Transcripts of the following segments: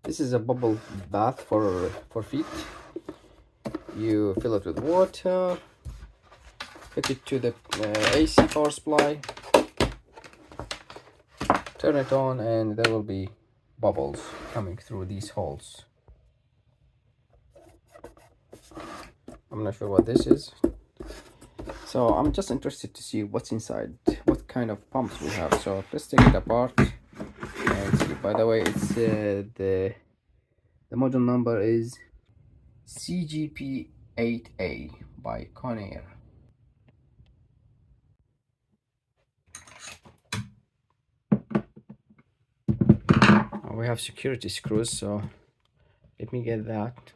This is a bubble bath for feet. You fill it with water, hook it to the AC power supply, turn it on, and there will be bubbles coming through these holes. I'm not sure what this is, so I'm just interested to see what's inside, what kind of pumps we have. So let's take it apart and see. By the way, it's the model number is CGP8A by CONAIR. We have security screws, so let me get that.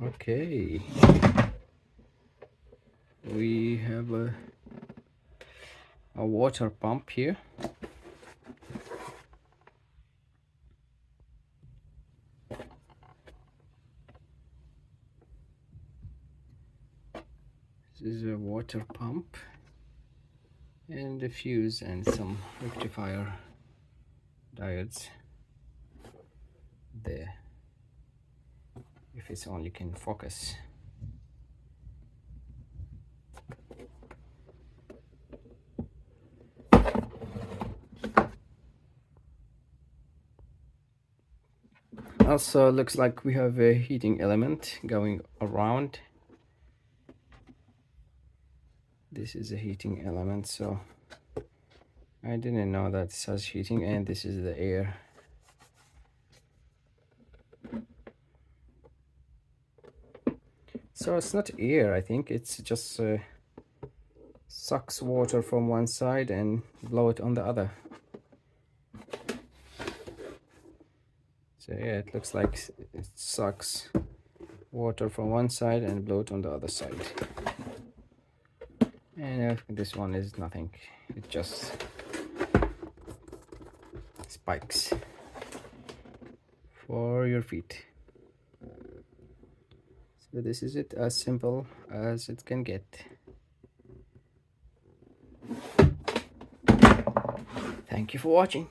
Okay, we have a water pump here. This is a water pump and a fuse and some rectifier diodes there. If it's on, you can focus. Also looks like we have a heating element going around. This is a heating element, so I didn't know that it says heating, and this is the air. So it's not air, I think it's just sucks water from one side and blow it on the other. So yeah, it looks like it sucks water from one side and blow it on the other side. And this one is nothing, it just spikes for your feet. So this is it, as simple as it can get. Thank you for watching.